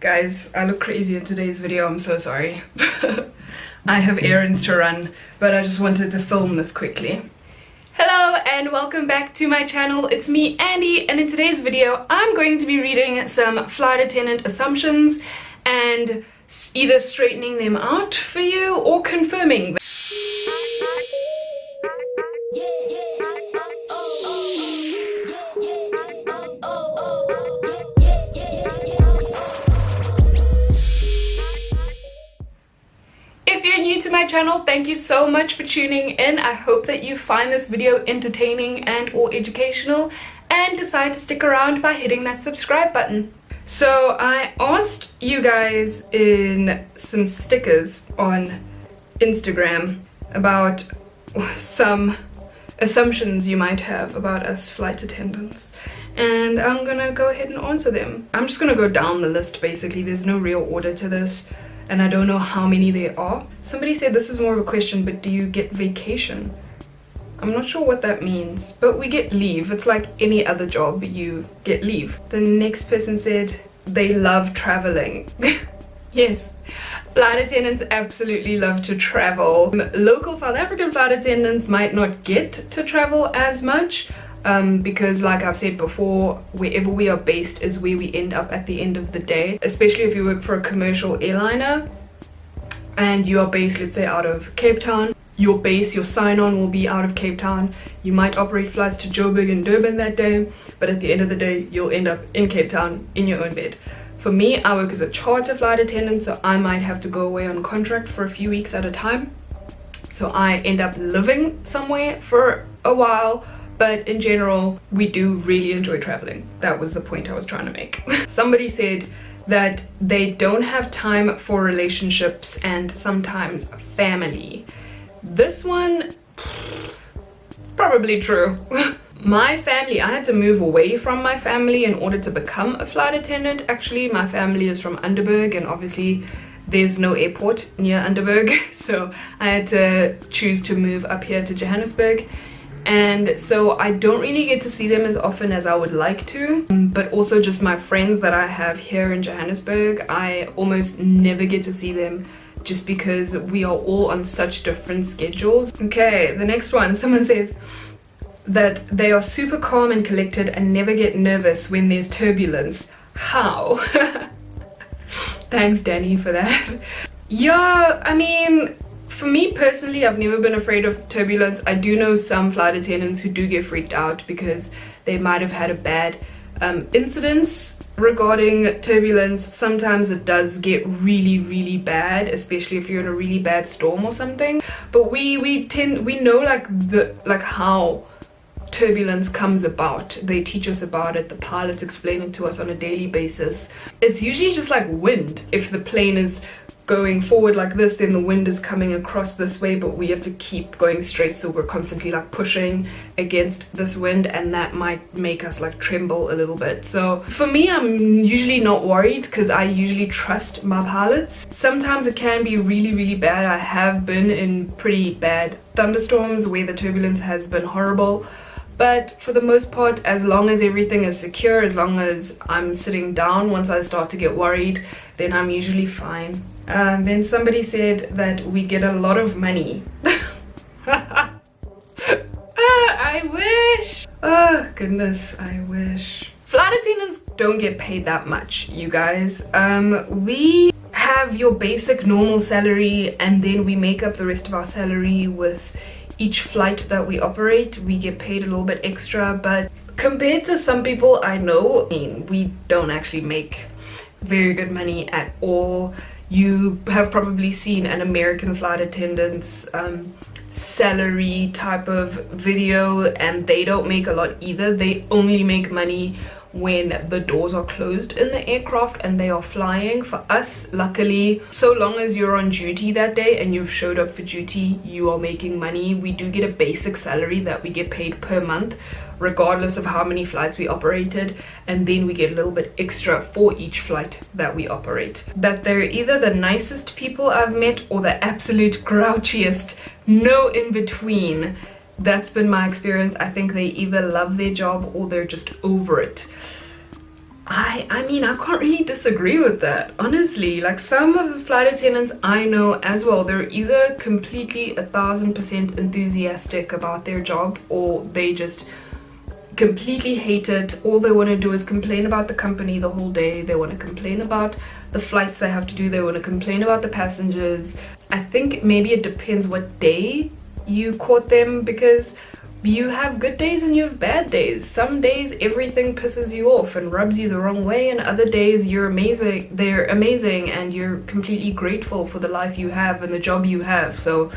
Guys, I look crazy in today's video, I'm so sorry. I have errands to run, but I just wanted to film this quickly. Hello and welcome back to my channel. It's me, Andy, and in today's video I'm going to be reading some flight attendant assumptions and either straightening them out for you or confirming them. My channel, thank you so much for tuning in. I hope that you find this video entertaining and or educational and decide to stick around by hitting that subscribe button. So I asked you guys in some stickers on Instagram about some assumptions you might have about us flight attendants, and I'm gonna go ahead and answer them. I'm just gonna go down the list. Basically, there's no real order to this and I don't know how many there are. Somebody said this is more of a question, but do you get vacation? I'm not sure what that means, but we get leave. It's like any other job, you get leave. The next person said they love traveling. Yes, flight attendants absolutely love to travel. Local South African flight attendants might not get to travel as much, because like I've said before, wherever we are based is where we end up at the end of the day, especially if you work for a commercial airliner and you are based, let's say, out of Cape Town. Your base, your sign-on will be out of Cape Town. You might operate flights to Joburg and Durban that day, but at the end of the day you'll end up in Cape Town in your own bed. For me, I work as a charter flight attendant, so I might have to go away on contract for a few weeks at a time, so I end up living somewhere for a while. But in general, we do really enjoy traveling. That was the point I was trying to make. Somebody said that they don't have time for relationships and sometimes family. This one, probably true. My family, I had to move away from my family in order to become a flight attendant. Actually, my family is from Underberg, and obviously there's no airport near Underberg. So I had to choose to move up here to Johannesburg. And so I don't really get to see them as often as I would like to, but also just my friends that I have here in Johannesburg, I almost never get to see them just because we are all on such different schedules. Okay, the next one, someone says that they are super calm and collected and never get nervous when there's turbulence. How? Thanks, Danny, for that. Yeah, I mean, for me personally, I've never been afraid of turbulence. I do know some flight attendants who do get freaked out because they might have had a bad incidents regarding turbulence. Sometimes it does get really bad, especially if you're in a really bad storm or something. But we know like how turbulence comes about. They teach us about it. The pilots explain it to us on a daily basis. It's usually just like wind. If the plane is going forward like this, then the wind is coming across this way, but we have to keep going straight, so we're constantly like pushing against this wind, and that might make us like tremble a little bit. So for me, I'm usually not worried because I usually trust my pilots. Sometimes it can be really bad. I have been in pretty bad thunderstorms where the turbulence has been horrible, but for the most part, as long as everything is secure, as long as I'm sitting down, once I start to get worried, then I'm usually fine. Then somebody said that we get a lot of money. I wish. Oh goodness, I wish. Flight attendants don't get paid that much, you guys. We have your basic normal salary, and then we make up the rest of our salary with each flight that we operate. We get paid a little bit extra, but compared to some people I know, I mean, we don't actually make very good money at all. You have probably seen an American flight attendant's salary type of video, and they don't make a lot either. They only make money when the doors are closed in the aircraft and they are flying. For us, luckily, so long as you're on duty that day and you've showed up for duty, you are making money. We do get a basic salary that we get paid per month, regardless of how many flights we operated, and then we get a little bit extra for each flight that we operate. That they're either the nicest people I've met or the absolute grouchiest, no in between. That's been my experience. I think they either love their job or they're just over it. I mean, I can't really disagree with that, honestly. Like, some of the flight attendants I know as well, they're either completely 1000% enthusiastic about their job, or they just completely hate it. All they want to do is complain about the company the whole day. They want to complain about the flights they have to do. They want to complain about the passengers. I think maybe it depends what day you caught them, because you have good days and you have bad days. Some days everything pisses you off and rubs you the wrong way, and other days they're amazing and you're completely grateful for the life you have and the job you have. So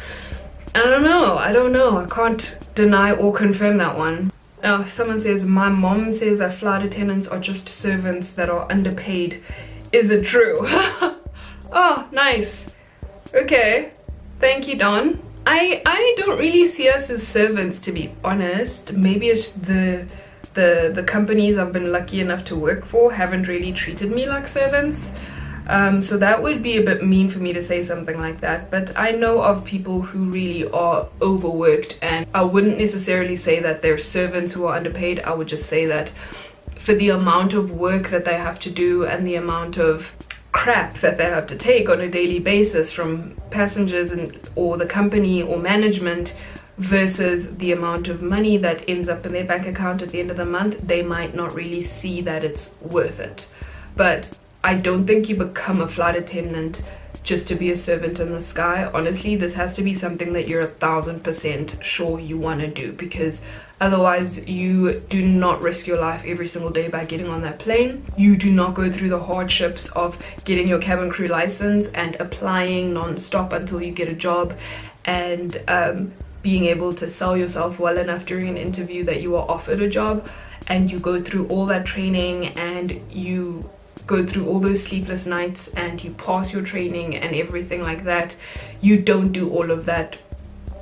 I don't know, I can't deny or confirm that one. Oh, someone says, my mom says that flight attendants are just servants that are underpaid. Is it true? Oh, nice. Okay, thank you, Don. I don't really see us as servants, to be honest. Maybe it's the companies I've been lucky enough to work for haven't really treated me like servants. So that would be a bit mean for me to say something like that, but I know of people who really are overworked, and I wouldn't necessarily say that they're servants who are underpaid. I would just say that for the amount of work that they have to do and the amount of crap that they have to take on a daily basis from passengers or the company or management versus the amount of money that ends up in their bank account at the end of the month, they might not really see that it's worth it. But I don't think you become a flight attendant just to be a servant in the sky. Honestly, this has to be something that you're 1000% sure you want to do, because otherwise you do not risk your life every single day by getting on that plane. You do not go through the hardships of getting your cabin crew license and applying non-stop until you get a job, and being able to sell yourself well enough during an interview that you are offered a job, and you go through all that training and you go through all those sleepless nights and you pass your training and everything like that. You don't do all of that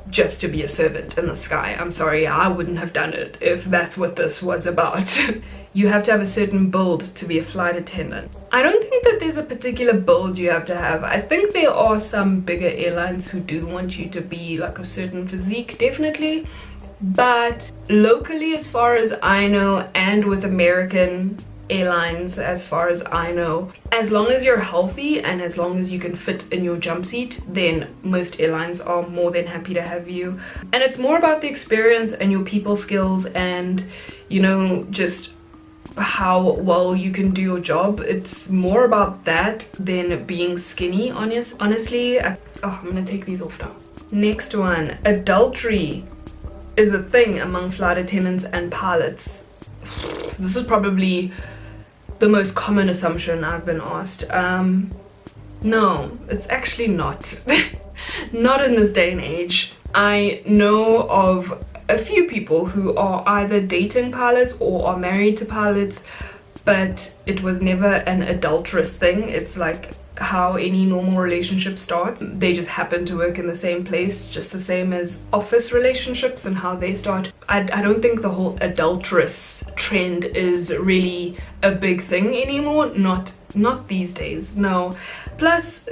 just to be a servant in the sky. I'm sorry, I wouldn't have done it if that's what this was about. You have to have a certain build to be a flight attendant. I don't think that there's a particular build you have to have. I think there are some bigger airlines who do want you to be like a certain physique, definitely. But locally, as far as I know, and with American airlines, as far as I know, as long as you're healthy and as long as you can fit in your jump seat, then most airlines are more than happy to have you. And it's more about the experience and your people skills and, you know, just how well you can do your job. It's more about that than being skinny, honestly. I'm gonna take these off now. Next one, adultery is a thing among flight attendants and pilots. This is probably the most common assumption I've been asked. No, it's actually not. Not in this day and age. I know of a few people who are either dating pilots or are married to pilots, but it was never an adulterous thing. It's like how any normal relationship starts. They just happen to work in the same place, just the same as office relationships and how they start. I don't think the whole adulterous trend is really a big thing anymore. Not these days, no. Plus,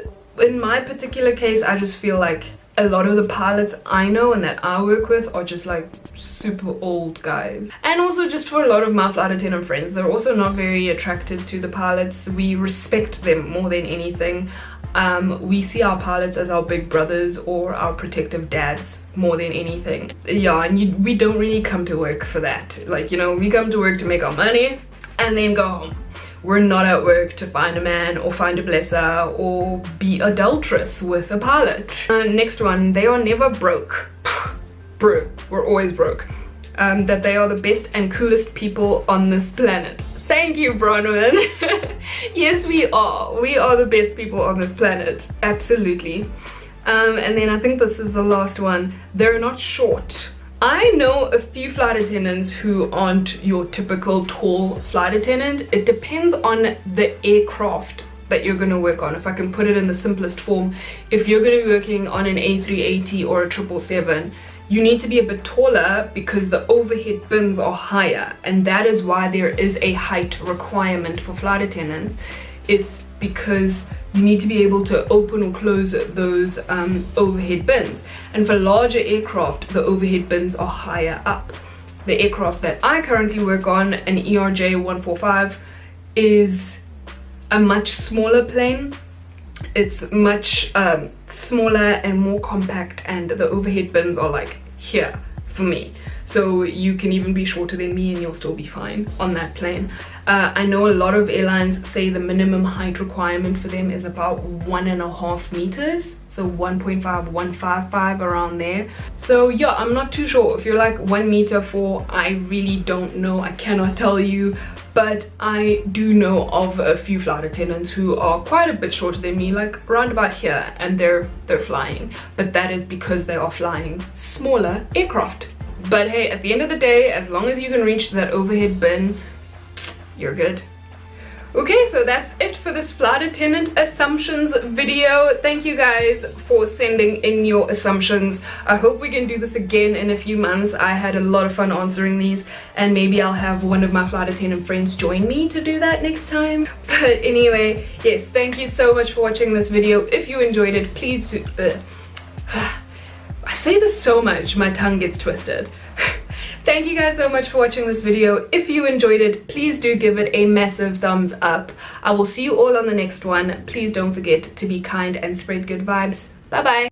in my particular case, I just feel like a lot of the pilots I know and that I work with are just like super old guys. And also just for a lot of my flight attendant friends, they're also not very attracted to the pilots. We respect them more than anything. We see our pilots as our big brothers or our protective dads more than anything. Yeah, and we don't really come to work for that. Like, you know, we come to work to make our money and then go home. We're not at work to find a man or find a blesser or be adulterous with a pilot. Next one, they are never broke. Bro, we're always broke. That they are the best and coolest people on this planet. Thank you, Bronwyn. Yes, we are. We are the best people on this planet. Absolutely. And then I think this is the last one. They're not short. I know a few flight attendants who aren't your typical tall flight attendant. It depends on the aircraft that you're going to work on. If I can put it in the simplest form, if you're going to be working on an A380 or a 777, you need to be a bit taller because the overhead bins are higher, and that is why there is a height requirement for flight attendants. It's because you need to be able to open or close those overhead bins, and for larger aircraft the overhead bins are higher up. The aircraft that I currently work on, an ERJ 145, is a much smaller plane. It's much smaller and more compact, and the overhead bins are like here for me, so you can even be shorter than me and you'll still be fine on that plane. I know a lot of airlines say the minimum height requirement for them is about 1.5 meters, so 1.5, 155 around there. So yeah, I'm not too sure if you're like 1 meter 4. I really don't know, I cannot tell you, but I do know of a few flight attendants who are quite a bit shorter than me, like around about here, and they're flying, but that is because they are flying smaller aircraft. But hey, at the end of the day, as long as you can reach that overhead bin, you're good. Okay, so that's it for this flight attendant assumptions video. Thank you guys for sending in your assumptions. I hope we can do this again in a few months. I had a lot of fun answering these, and maybe I'll have one of my flight attendant friends join me to do that next time. But anyway, yes, thank you so much for watching this video. If you enjoyed it, please do... I say this so much, my tongue gets twisted. Thank you guys so much for watching this video. If you enjoyed it, please do give it a massive thumbs up. I will see you all on the next one. Please don't forget to be kind and spread good vibes. Bye bye.